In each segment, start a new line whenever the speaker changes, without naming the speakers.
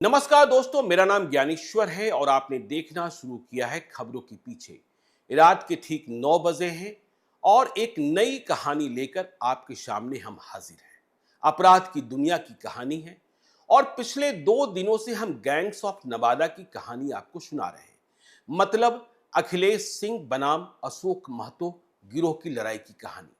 नमस्कार दोस्तों, मेरा नाम ज्ञानेश्वर है और आपने देखना शुरू किया है खबरों के पीछे। रात के ठीक 9 बजे हैं और एक नई कहानी लेकर आपके सामने हम हाजिर हैं। अपराध की दुनिया की कहानी है और पिछले 2 दिनों से हम गैंग्स ऑफ नवादा की कहानी आपको सुना रहे हैं। मतलब अखिलेश सिंह बनाम अशोक महतो गिरोह की लड़ाई की कहानी।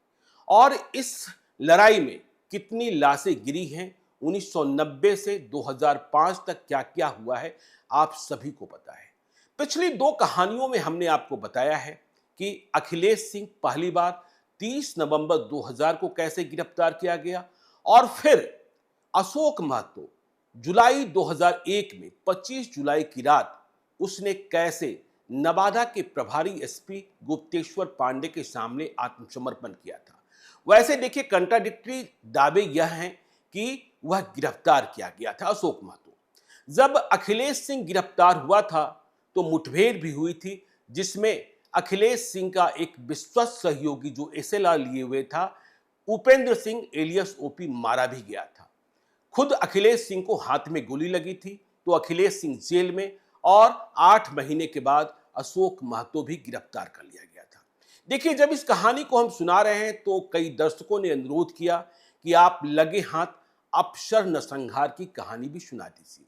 और इस लड़ाई में कितनी लाशें गिरी हैं, 1990 से 2005 तक क्या क्या हुआ है, आप सभी को पता है। पिछली 2 कहानियों में हमने आपको बताया है कि अखिलेश सिंह पहली बार 30 नवंबर 2000 को कैसे गिरफ्तार किया गया और फिर अशोक महतो जुलाई 2001 में 25 जुलाई की रात उसने कैसे नवादा के प्रभारी एसपी गुप्तेश्वर पांडे के सामने आत्मसमर्पण किया था। वैसे देखिए, कंट्राडिक्टरी दावे यह हैं कि वह गिरफ्तार किया गया था अशोक महतो। जब अखिलेश सिंह गिरफ्तार हुआ था तो मुठभेड़ भी हुई थी, जिसमें अखिलेश सिंह का एक विश्वस्त सहयोगी जो एसएलआर लिए हुए था, उपेंद्र सिंह एलियस ओपी, मारा भी गया था। खुद अखिलेश सिंह को हाथ में गोली लगी थी तो अखिलेश सिंह जेल में और 8 महीने के बाद अशोक महतो भी गिरफ्तार कर लिया गया था। देखिए, जब इस कहानी को हम सुना रहे हैं तो कई दर्शकों ने अनुरोध किया कि आप लगे हाथ अफसर नरसंहार की कहानी भी सुना दीजिए।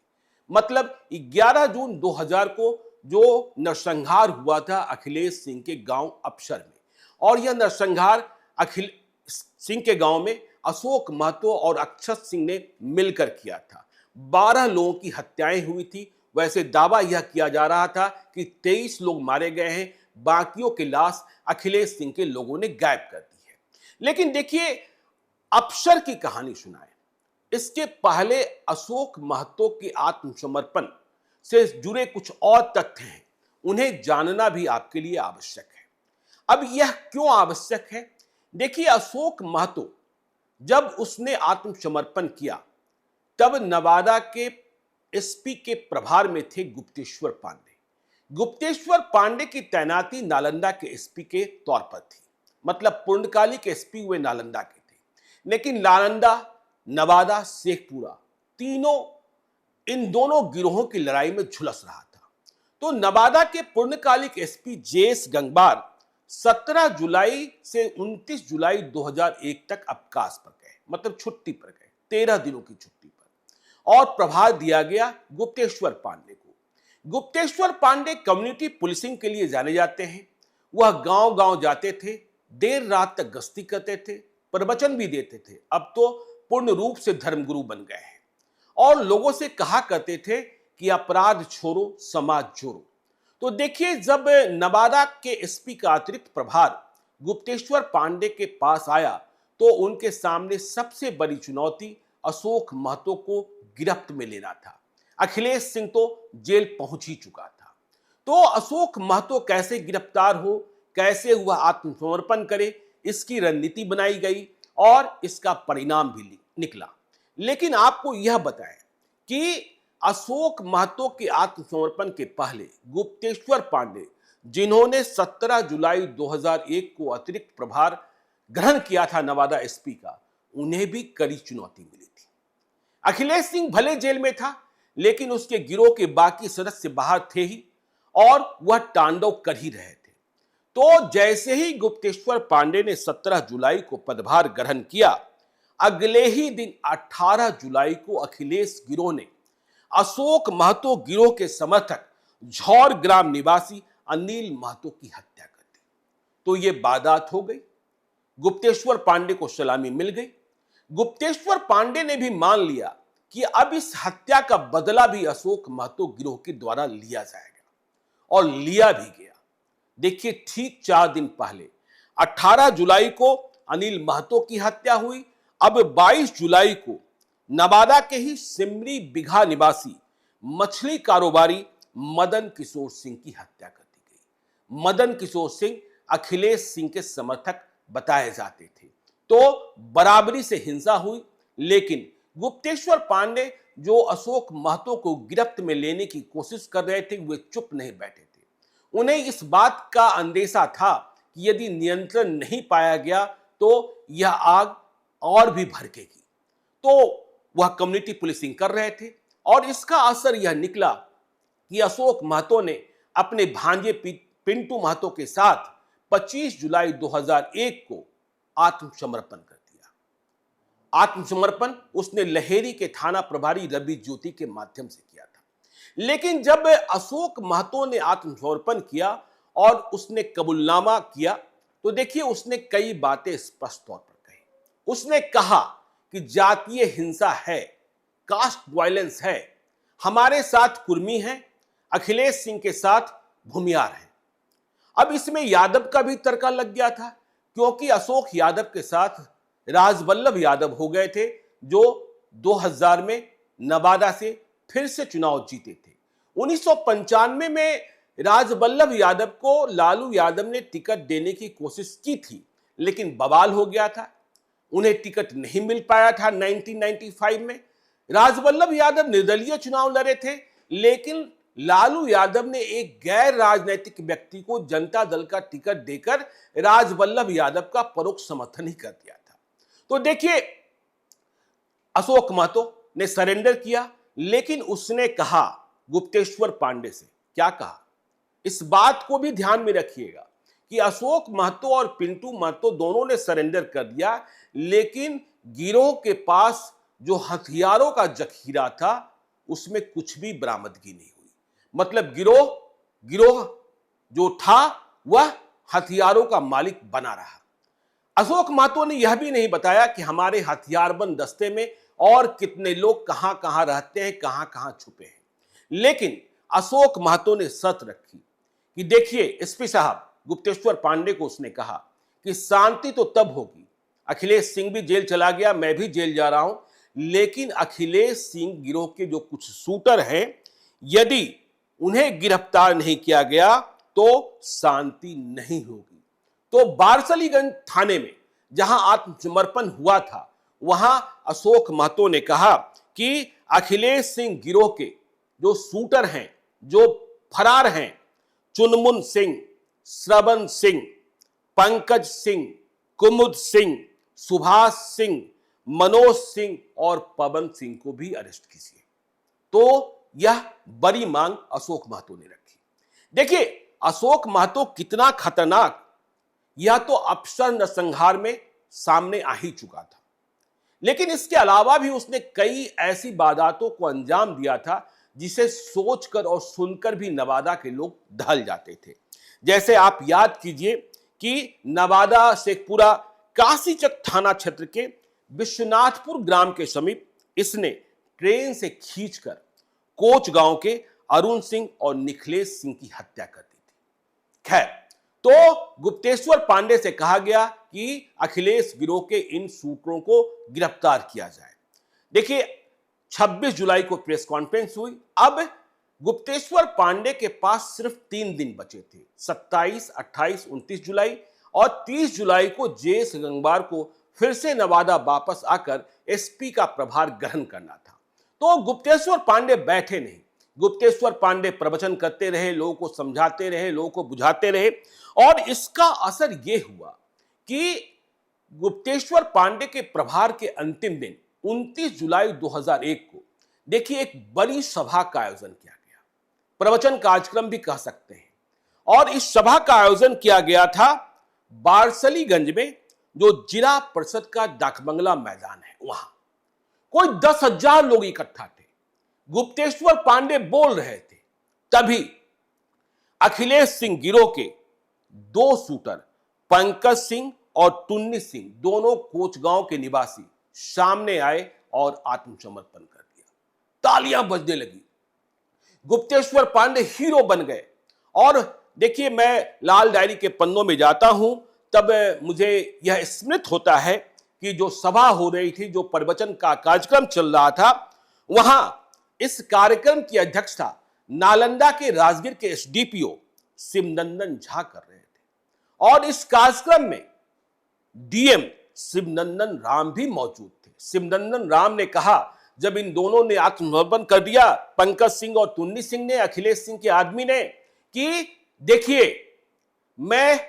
मतलब 11 जून 2000 को जो नरसंहार हुआ था अखिलेश सिंह के गांव अफसर में, और यह नरसंहार अखिल सिंह के गांव में अशोक महतो और अक्षत सिंह ने मिलकर किया था। 12 लोगों की हत्याएं हुई थी। वैसे दावा यह किया जा रहा था कि 23 लोग मारे गए हैं, बाकियों की लाश अखिलेश सिंह के लोगों ने गायब कर दी है। लेकिन देखिए, अफसर की कहानी सुनाए इसके पहले अशोक महतो के आत्मसमर्पण से जुड़े कुछ और तथ्य हैं, उन्हें जानना भी आपके लिए आवश्यक है। अब यह क्यों आवश्यक है? देखिए, अशोक महतो जब उसने आत्मसमर्पण किया तब नवादा के एसपी के प्रभार में थे गुप्तेश्वर पांडे। गुप्तेश्वर पांडे की तैनाती नालंदा के एसपी के तौर पर थी। मतलब पूर्णकालिक एसपी हुए नालंदा के थे, लेकिन नालंदा, नवादा, शेखपुरा तीनों इन दोनों गिरोहों की लड़ाई में झुलस रहा था। तो नवादा के पूर्णकालिक एसपी जेएस गंगवार 17 जुलाई से 29 जुलाई 2001 तक अवकाश पर गए, मतलब छुट्टी पर गए, 13 दिनों की छुट्टी पर, और प्रभार दिया गया गुप्तेश्वर पांडे को। गुप्तेश्वर पांडे कम्युनिटी पुलिसिंग के लिए जाने जाते हैं। वह गांव गांव जाते थे, देर रात तक गश्ती करते थे, प्रवचन भी देते थे। अब तो पूर्ण रूप से धर्मगुरु बन गए हैं और लोगों से कहा करते थे कि अपराध छोड़ो, समाज जोड़ो। तो देखिए, जब नवादा के एसपी का अतिरिक्त प्रभार गुप्तेश्वर पांडे के पास आया तो उनके सामने सबसे बड़ी चुनौती अशोक महतो को गिरफ्त में लेना था। अखिलेश सिंह तो जेल पहुंच ही चुका था। तो अशोक महतो कैसे गिरफ्तार हो, कैसे वह आत्मसमर्पण करे, इसकी रणनीति बनाई गई और इसका परिणाम भी निकला। लेकिन आपको यह बताएं कि अशोक महतो के आत्मसमर्पण के पहले गुप्तेश्वर पांडे, जिन्होंने 17 जुलाई 2001 को अतिरिक्त प्रभार ग्रहण किया था नवादा एसपी का, उन्हें भी कड़ी चुनौती मिली थी। अखिलेश सिंह भले जेल में था, लेकिन उसके गिरोह के बाकी सदस्य बाहर थे ही और वह तांडव कर ही रहे थे। तो जैसे ही गुप्तेश्वर पांडे ने 17 जुलाई को पदभार ग्रहण किया, अगले ही दिन 18 जुलाई को अखिलेश गिरोह ने अशोक महतो गिरोह के समर्थक झौर ग्राम निवासी अनिल महतो की हत्या कर दी। तो यह वारदात हो गई। गुप्तेश्वर पांडे को सलामी मिल गई। गुप्तेश्वर पांडे ने भी मान लिया कि अब इस हत्या का बदला भी अशोक महतो गिरोह के द्वारा लिया जाएगा, और लिया भी गया। देखिए, ठीक 4 दिन पहले 18 जुलाई को अनिल महतो की हत्या हुई। अब 22 जुलाई को नवादा के ही सिमरी बिघा निवासी मछली कारोबारी मदन किशोर सिंह की हत्या कर दी गई। मदन किशोर सिंह अखिलेश सिंह के समर्थक बताए जाते थे। तो बराबरी से हिंसा हुई, लेकिन गुप्तेश्वर पांडे, जो अशोक महतो को गिरफ्त में लेने की कोशिश कर रहे थे, वे चुप नहीं बैठे थे। उन्हें इस बात का अंदेशा था कि यदि नियंत्रण नहीं पाया गया तो यह आग और भी भड़केगी। तो वह कम्युनिटी पुलिसिंग कर रहे थे। और इसका असर यह निकला कि अशोक महतो ने अपने भांजे पिंटू महतो के साथ 25 जुलाई 2001 को आत्मसमर्पण कर दिया। आत्मसमर्पण उसने लहेरी के थाना प्रभारी रवि ज्योति के माध्यम से किया था। लेकिन जब अशोक महतो ने आत्मसमर्पण किया और उसने कबूलनामा किया तो देखिए उसने कई बातें स्पष्ट तौर पर कही। उसने कहा कि जातीय हिंसा है, कास्ट वायलेंस है, हमारे साथ कुर्मी है, अखिलेश सिंह के साथ भूमियार है। अब इसमें यादव का भी तड़का लग गया था, क्योंकि अशोक यादव के साथ राजवल्लभ यादव हो गए थे, जो 2000 में नवादा से फिर से चुनाव जीते थे। 1995 में राजवल्लभ यादव को लालू यादव ने टिकट देने की कोशिश की थी, लेकिन बवाल हो गया था, उन्हें टिकट नहीं मिल पाया था। 1995 में राजवल्लभ यादव निर्दलीय चुनाव लड़े थे, लेकिन लालू यादव ने एक गैर राजनीतिक व्यक्ति को जनता दल का टिकट देकर राजवल्लभ यादव का परोक्ष समर्थन ही कर दिया था। तो देखिए अशोक महतो ने सरेंडर किया, लेकिन उसने कहा गुप्तेश्वर पांडे से, क्या कहा, इस बात को भी ध्यान में रखिएगा कि अशोक महतो और पिंटू महतो दोनों ने सरेंडर कर दिया, लेकिन गिरोह के पास जो हथियारों का जखीरा था उसमें कुछ भी बरामदगी नहीं हुई। मतलब गिरोह जो था वह हथियारों का मालिक बना रहा। अशोक महतो ने यह भी नहीं बताया कि हमारे हथियारबंद दस्ते में और कितने लोग कहां कहां रहते हैं, कहां कहां छुपे हैं। लेकिन अशोक महतो ने शर्त रखी कि देखिए एसपी साहब, गुप्तेश्वर पांडे को उसने कहा कि शांति तो तब होगी, अखिलेश सिंह भी जेल चला गया, मैं भी जेल जा रहा हूं, लेकिन अखिलेश सिंह गिरोह के जो कुछ शूटर हैं, यदि उन्हें गिरफ्तार नहीं किया गया तो शांति नहीं होगी। तो बारसलीगंज थाने में जहां आत्मसमर्पण हुआ था, वहां अशोक महतो ने कहा कि अखिलेश सिंह गिरोह के जो शूटर हैं, जो फरार हैं, चुनमुन सिंह, श्रवण सिंह, पंकज सिंह, कुमुद सिंह, सुभाष सिंह, मनोज सिंह और पवन सिंह को भी अरेस्ट कीजिए। तो यह बड़ी मांग अशोक महतो ने रखी। देखिए अशोक महतो कितना खतरनाक, यह तो अफसर नरसंहार में सामने आ ही चुका था, लेकिन इसके अलावा भी उसने कई ऐसी वारदातों को अंजाम दिया था जिसे सोचकर और सुनकर भी नवादा के लोग दहल जाते थे। जैसे आप याद कीजिए कि नवादा शेखपुरा काशीचक थाना क्षेत्र के विश्वनाथपुर ग्राम के समीप इसने ट्रेन से खींचकर कोच गांव के अरुण सिंह और निखिलेश सिंह की हत्या कर दी थी। खैर, तो गुप्तेश्वर पांडे से कहा गया कि अखिलेश गिरोह के इन शूटरों को गिरफ्तार किया जाए। देखिए 26 जुलाई को प्रेस कॉन्फ्रेंस हुई। अब गुप्तेश्वर पांडे के पास सिर्फ 3 दिन बचे थे, 27, 28, 29 जुलाई और 30 जुलाई को जेएस गंगवार को फिर से नवादा वापस आकर एसपी का प्रभार ग्रहण करना था। तो गुप्तेश्वर पांडे बैठे नहीं, गुप्तेश्वर पांडे प्रवचन करते रहे, लोगों को समझाते रहे, लोगों को बुझाते रहे, और इसका असर यह हुआ कि गुप्तेश्वर पांडे के प्रभार के अंतिम दिन 29 जुलाई 2001 को देखिए एक बड़ी सभा का आयोजन किया गया, प्रवचन कार्यक्रम भी कह सकते हैं। और इस सभा का आयोजन किया गया था बारसलीगंज में, जो जिला परिषद का डाकबंगला मैदान है, वहां कोई 10,000 लोग इकट्ठा थे। गुप्तेश्वर पांडे बोल रहे थे, तभी अखिलेश सिंह गिरोह के 2 शूटर पंकज सिंह और टुन्नी सिंह, दोनों कोचगांव के निवासी, सामने आए और आत्मसमर्पण कर दिया। तालियां बजने लगी, गुप्तेश्वर पांडे हीरो बन गए। और देखिए मैं लाल डायरी के पन्नों में जाता हूं, तब मुझे यह स्मृत होता है कि जो सभा हो रही थी, जो प्रवचन का कार्यक्रम चल रहा था, वहां इस कार्यक्रम की अध्यक्षता नालंदा के राजगीर के एसडीपीओ शिवनंदन झा कर रहे थे। और इस कार्यक्रम में डीएम शिवनंदन राम भी मौजूद थे। शिवनंदन राम ने कहा, जब इन दोनों ने आत्मसमर्पण कर दिया, पंकज सिंह और टुन्नी सिंह ने, अखिलेश सिंह के आदमी ने, कि देखिए मैं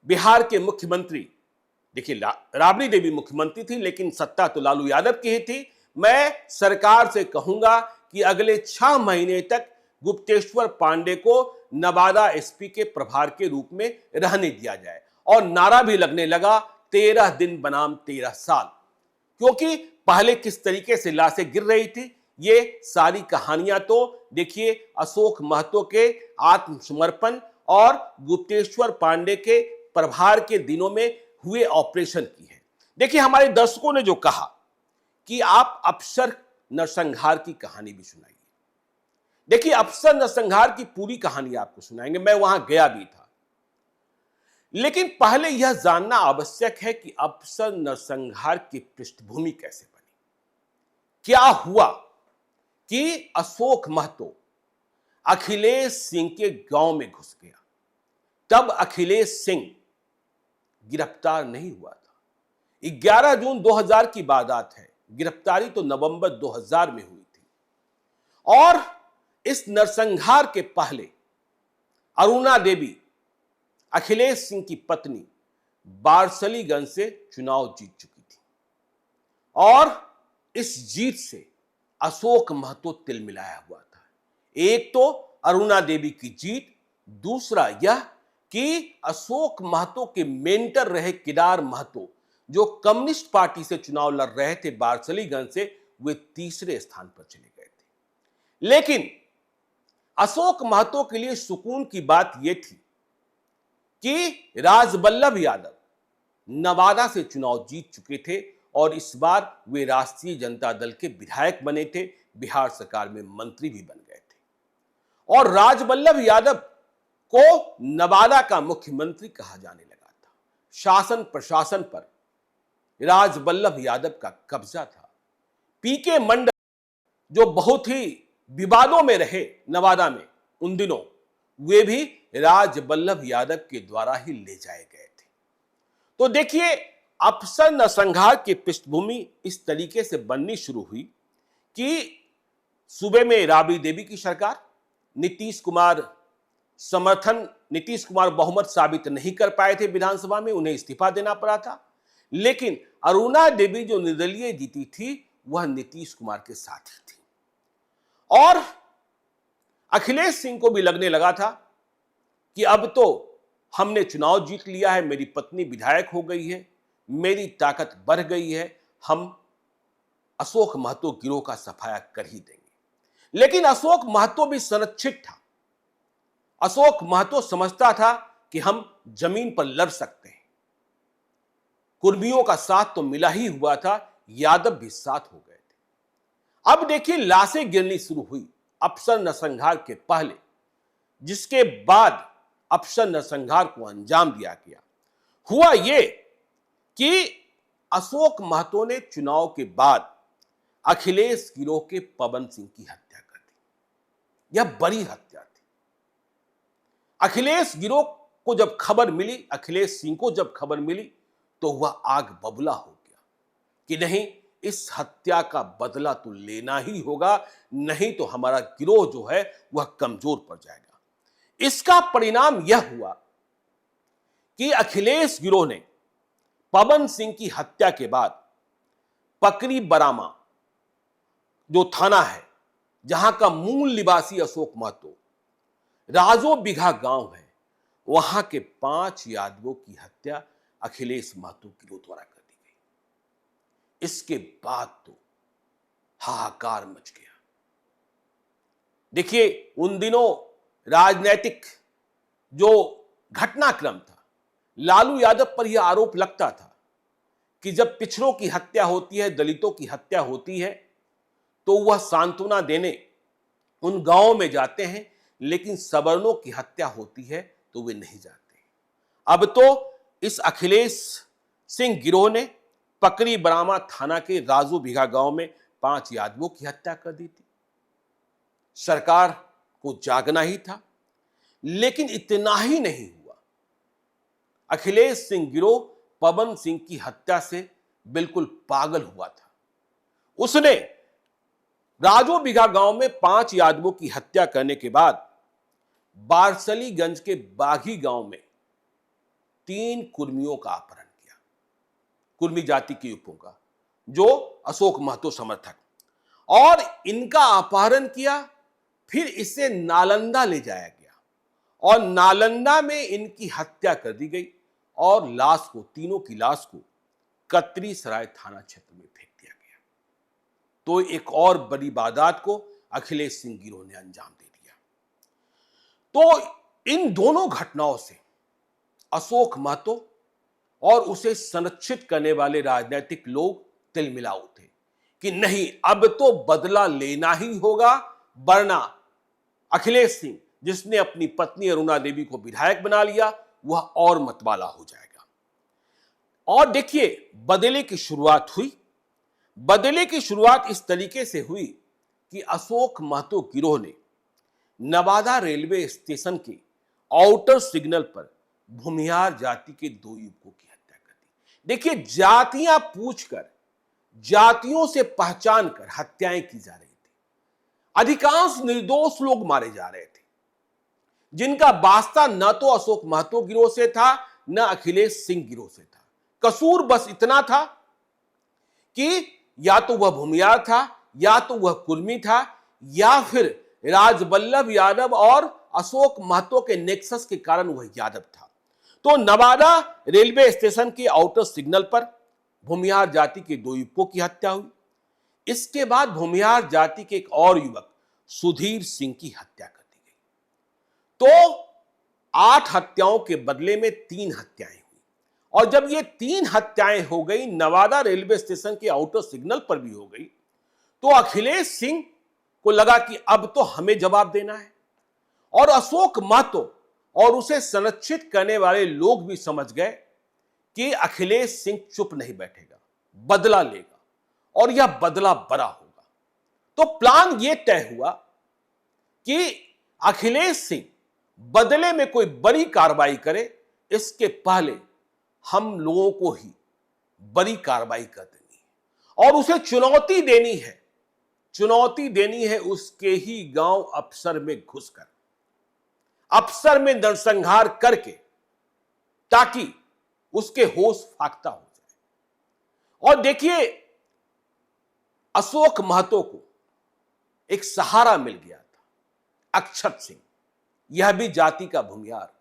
बिहार के मुख्यमंत्री, देखिए राबड़ी देवी मुख्यमंत्री थी, लेकिन सत्ता तो लालू यादव की ही थी, मैं सरकार से कहूंगा कि अगले 6 महीने तक गुप्तेश्वर पांडे को नवादा एसपी के प्रभार के रूप में रहने दिया जाए। और नारा भी लगने लगा 13 दिन बनाम 13 साल। क्योंकि पहले किस तरीके से लाशें गिर रही थी, ये सारी कहानियां तो देखिए अशोक महतो के आत्मसमर्पण और गुप्तेश्वर पांडे के प्रभार के दिनों में हुए ऑपरेशन की है। देखिए हमारे दर्शकों ने जो कहा कि आप अफसर नरसंहार की कहानी भी सुनाइए। देखिए अफसर नरसंहार की पूरी कहानी आपको सुनाएंगे, मैं वहां गया भी था। लेकिन पहले यह जानना आवश्यक है कि अफसर नरसंहार की पृष्ठभूमि कैसे बनी। क्या हुआ कि अशोक महतो अखिलेश सिंह के गांव में घुस गया। तब अखिलेश सिंह गिरफ्तार नहीं हुआ था। 11 जून 2000 की बात है, गिरफ्तारी तो नवंबर 2000 में हुई थी। और इस नरसंहार के पहले अरुणा देवी अखिलेश सिंह की पत्नी बारसलीगंज से चुनाव जीत चुकी थी। और इस जीत से अशोक महतो तिलमिलाया हुआ था। एक तो अरुणा देवी की जीत, दूसरा यह कि अशोक महतो के मेंटर रहे केदार महतो जो कम्युनिस्ट पार्टी से चुनाव लड़ रहे थे बारसलीगंज से, वे तीसरे स्थान पर चले गए थे। लेकिन अशोक महतो के लिए सुकून की बात यह थी कि राजबल्लभ यादव नवादा से चुनाव जीत चुके थे और इस बार वे राष्ट्रीय जनता दल के विधायक बने थे, बिहार सरकार में मंत्री भी बन गए थे। और राजबल्लभ यादव को नवादा का मुख्यमंत्री कहा जाने लगा था। शासन प्रशासन पर राजबल्लभ यादव का कब्जा था। पीके मंडल जो बहुत ही विवादों में रहे नवादा में उन दिनों, वे भी राजबल्लभ यादव के द्वारा ही ले जाए गए थे। तो देखिए अफसर नरसंहार की पृष्ठभूमि इस तरीके से बननी शुरू हुई कि सूबे में राबड़ी देवी की सरकार, नीतीश कुमार बहुमत साबित नहीं कर पाए थे विधानसभा में, उन्हें इस्तीफा देना पड़ा था। लेकिन अरुणा देवी जो निर्दलीय जीती थी वह नीतीश कुमार के साथ ही थी। और अखिलेश सिंह को भी लगने लगा था कि अब तो हमने चुनाव जीत लिया है, मेरी पत्नी विधायक हो गई है, मेरी ताकत बढ़ गई है, हम अशोक महतो गिरोह का सफाया कर ही देंगे। लेकिन अशोक महतो भी संरक्षित था। अशोक महतो समझता था कि हम जमीन पर लड़ सकते हैं। कुर्मियों का साथ तो मिला ही हुआ था, यादव भी साथ हो गए थे। अब देखिए लाशें गिरनी शुरू हुई अफसर नरसंहार के पहले, जिसके बाद अफसर नरसंहार को अंजाम दिया गया। हुआ यह कि अशोक महतो ने चुनाव के बाद अखिलेश गिरोह के पवन सिंह की हत्या कर दी। यह बड़ी हत्या थी। अखिलेश गिरोह को जब खबर मिली, अखिलेश सिंह को जब खबर मिली, तो वह आग बबूला हो गया कि नहीं, इस हत्या का बदला तो लेना ही होगा, नहीं तो हमारा गिरोह जो है वह कमजोर पड़ जाएगा। इसका परिणाम यह हुआ कि अखिलेश गिरोह ने पवन सिंह की हत्या के बाद पकरी बरामा जो थाना है, जहां का मूल निवासी अशोक महतो, राजो बिघा गांव है, वहां के 5 यादवों की हत्या अखिलेश महतो गिरोह द्वारा कर दी गई। इसके बाद तो हाहाकार मच गया। देखिए उन दिनों राजनीतिक जो घटनाक्रम था, लालू यादव पर यह आरोप लगता था कि जब पिछड़ों की हत्या होती है, दलितों की हत्या होती है, तो वह सांत्वना देने उन गांवों में जाते हैं, लेकिन सवर्णों की हत्या होती है तो वे नहीं जाते। अब तो इस अखिलेश सिंह गिरोह ने पकरी बरामा थाना के राजू बिघा गांव में 5 यादवों की हत्या कर दी थी। सरकार को जागना ही था। लेकिन इतना ही नहीं हुआ, अखिलेश सिंह गिरोह पवन सिंह की हत्या से बिल्कुल पागल हुआ था। उसने राजो बिघा गांव में 5 यादवों की हत्या करने के बाद बारसलीगंज के बाघी गांव में 3 कुर्मियों का अपहरण किया, कुर्मी जाति के युवकों का, जो अशोक महतो समर्थक। और इनका अपहरण किया। फिर इसे नालंदा ले जाया गया और नालंदा में इनकी हत्या कर दी गई और लाश को, तीनों की लाश को कतरी सराय थाना क्षेत्र में फेंक दिया गया। तो एक और बड़ी वारदात को अखिलेश सिंह गिरोह ने अंजाम दे दिया। तो इन दोनों घटनाओं से अशोक महतो और उसे संरक्षित करने वाले राजनीतिक लोग तिलमिला उठे कि नहीं, अब तो बदला लेना ही होगा, वरना अखिलेश सिंह, जिसने अपनी पत्नी अरुणा देवी को विधायक बना लिया, वह और मतवाला हो जाएगा। और देखिए, बदले की शुरुआत हुई। बदले की शुरुआत इस तरीके से हुई कि अशोक महतो गिरोह ने नवादा रेलवे स्टेशन के आउटर सिग्नल पर भूमिहार जाति के 2 युवकों की हत्या कर दी। देखिए, जातियां पूछकर, जातियों से पहचान कर हत्याएं की जा रही थी। अधिकांश निर्दोष लोग मारे जा रहे थे, जिनका वास्ता न तो अशोक महतो गिरोह से था, न अखिलेश सिंह गिरोह से था। कसूर बस इतना था कि या तो वह भूमिहार था, या तो वह कुर्मी था, या फिर राजवल्लभ यादव और अशोक महतो के नेक्सस के कारण वह यादव था। तो नवादा रेलवे स्टेशन के आउटर सिग्नल पर भूमिहार जाति के 2 युवकों की हत्या हुई। इसके बाद भूमिहार जाति के एक और युवक सुधीर सिंह की हत्या कर दी गई। तो 8 हत्याओं के बदले में 3 हत्याएं हुई। और जब ये 3 हत्याएं हो गई, नवादा रेलवे स्टेशन के आउटर सिग्नल पर भी हो गई, तो अखिलेश सिंह को लगा कि अब तो हमें जवाब देना है। और अशोक महतो और उसे संरक्षित करने वाले लोग भी समझ गए कि अखिलेश सिंह चुप नहीं बैठेगा, बदला लेगा, और यह बदला बड़ा होगा। तो प्लान यह तय हुआ कि अखिलेश सिंह बदले में कोई बड़ी कार्रवाई करे, इसके पहले हम लोगों को ही बड़ी कार्रवाई कर देनी है और उसे चुनौती देनी है। चुनौती देनी है उसके ही गांव अफसर में घुसकर, अफसर में नरसंहार करके, ताकि उसके होश फाख्ता हो जाए। और देखिए, अशोक महतो को एक सहारा मिल गया था, अक्षत सिंह। यह भी जाति का भूमिहार,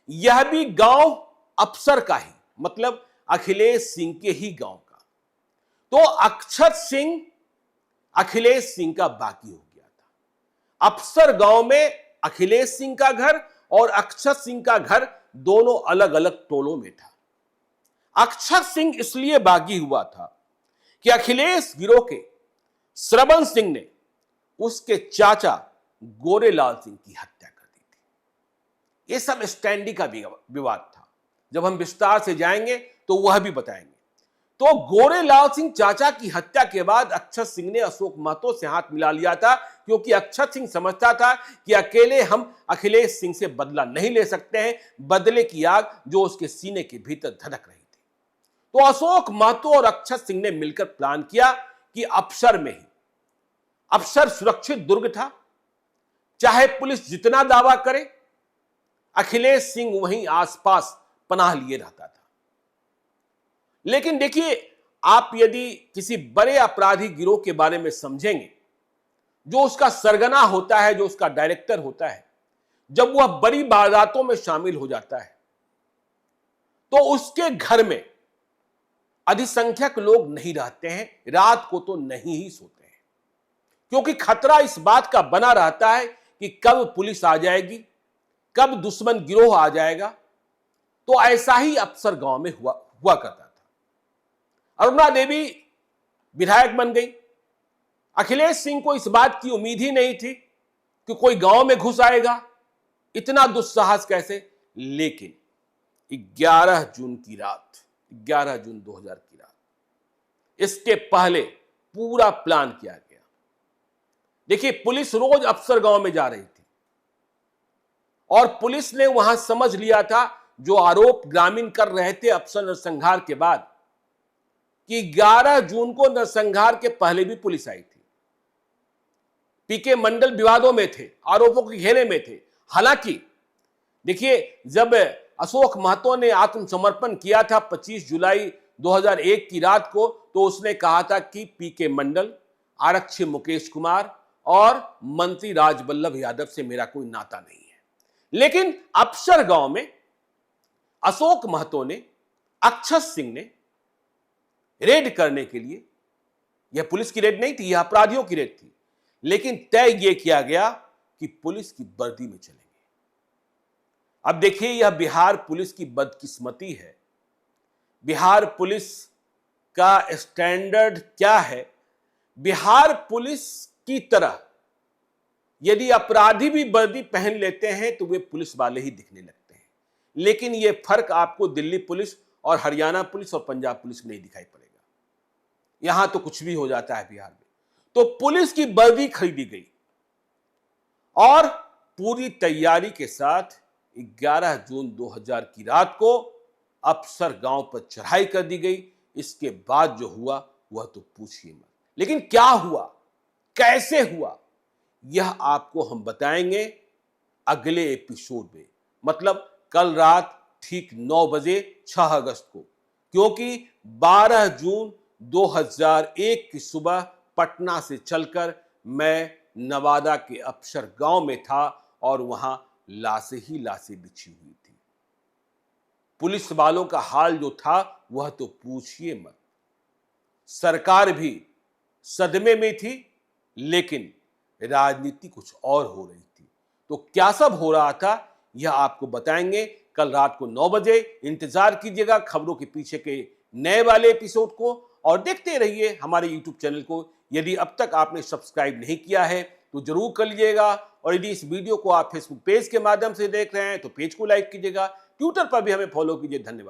यह भी गांव अफसर का ही, मतलब अखिलेश सिंह के ही गांव का। तो अक्षत सिंह अखिलेश सिंह का बाकी हो गया था। अफसर गांव में अखिलेश सिंह का घर और अक्षत सिंह का घर दोनों अलग अलग टोलों में था। अक्षत सिंह इसलिए बागी हुआ था कि अखिलेश गिरोह के श्रवण सिंह ने उसके चाचा गोरेलाल सिंह की हत्या कर दी थी। यह सब स्टैंडी का विवाद था। जब हम विस्तार से जाएंगे तो वह भी बताएंगे। तो गोरेलाल सिंह चाचा की हत्या के बाद अक्षत सिंह ने अशोक महतो से हाथ मिला लिया था, क्योंकि अक्षत सिंह समझता था कि अकेले हम अखिलेश सिंह से बदला नहीं ले सकते हैं। बदले की आग जो उसके सीने के भीतर धधक रही थी। तो अशोक महतो और अक्षत सिंह ने मिलकर प्लान किया कि अफसर में ही, अफसर सुरक्षित दुर्ग था, चाहे पुलिस जितना दावा करे, अखिलेश सिंह वहीं आसपास पनाह लिए रहता था। लेकिन देखिए, आप यदि किसी बड़े अपराधी गिरोह के बारे में समझेंगे, जो उसका सरगना होता है, जो उसका डायरेक्टर होता है, जब वह बड़ी वारदातों में शामिल हो जाता है, तो उसके घर में अधिसंख्यक लोग नहीं रहते हैं, रात को तो नहीं ही सोते हैं, क्योंकि खतरा इस बात का बना रहता है कि कब पुलिस आ जाएगी, कब दुश्मन गिरोह आ जाएगा। तो ऐसा ही अफसर गांव में हुआ करता था। अरुणा देवी विधायक बन गई। अखिलेश सिंह को इस बात की उम्मीद ही नहीं थी कि कोई गांव में घुस आएगा। इतना दुस्साहस कैसे? लेकिन 11 जून की रात, 11 जून 2000 की रात, इसके पहले पूरा प्लान किया गया। देखिए, पुलिस रोज अफसर गांव में जा रही थी और पुलिस ने वहां समझ लिया था, जो आरोप ग्रामीण कर रहे थे अफसर नरसंहार के बाद, कि 11 जून को नरसंहार के पहले भी पुलिस आई थी। पीके मंडल विवादों में थे, आरोपों के घेरे में थे। हालांकि देखिए, जब अशोक महतो ने आत्मसमर्पण किया था 25 जुलाई 2001 की रात को, तो उसने कहा था कि पीके मंडल, आरक्षी मुकेश कुमार और मंत्री राजवल्लभ यादव से मेरा कोई नाता नहीं है, लेकिन अफसर गांव में अशोक महतो ने, अक्षत सिंह ने रेड करने के लिए, यह पुलिस की रेड नहीं थी, यह अपराधियों की रेड थी, लेकिन तय यह किया गया कि पुलिस की वर्दी में चलेंगे। अब देखिए, यह बिहार पुलिस की बदकिस्मती है। बिहार पुलिस का स्टैंडर्ड क्या है? बिहार पुलिस की तरह यदि अपराधी भी वर्दी पहन लेते हैं तो वे पुलिस वाले ही दिखने लगते हैं, लेकिन यह फर्क आपको दिल्ली पुलिस और हरियाणा पुलिस और पंजाब पुलिस में नहीं दिखाई पड़ेगा। यहां तो कुछ भी हो जाता है बिहार में। तो पुलिस की वर्दी खरीदी गई और पूरी तैयारी के साथ 11 जून 2000 की रात को अफसर गांव पर चढ़ाई कर दी गई। इसके बाद जो हुआ वह तो पूछिए मत। लेकिन क्या हुआ, कैसे हुआ, यह आपको हम बताएंगे अगले एपिसोड में, मतलब कल रात ठीक 9 बजे 6 अगस्त को, क्योंकि 12 जून 2001 की सुबह पटना से चलकर मैं नवादा के अफसर गांव में था और वहां लाशें ही लाशें बिछी हुई थी। पुलिस वालों का हाल जो था वह तो पूछिए मत। सरकार भी सदमे में थी, लेकिन राजनीति कुछ और हो रही थी। तो क्या सब हो रहा था यह आपको बताएंगे कल रात को 9 बजे। इंतजार कीजिएगा खबरों के पीछे के नए वाले एपिसोड को और देखते रहिए हमारे YouTube चैनल को। यदि अब तक आपने सब्सक्राइब नहीं किया है तो जरूर कर लीजिएगा, और यदि इस वीडियो को आप फेसबुक पेज के माध्यम से देख रहे हैं तो पेज को लाइक कीजिएगा, ट्विटर पर भी हमें फॉलो कीजिए। धन्यवाद।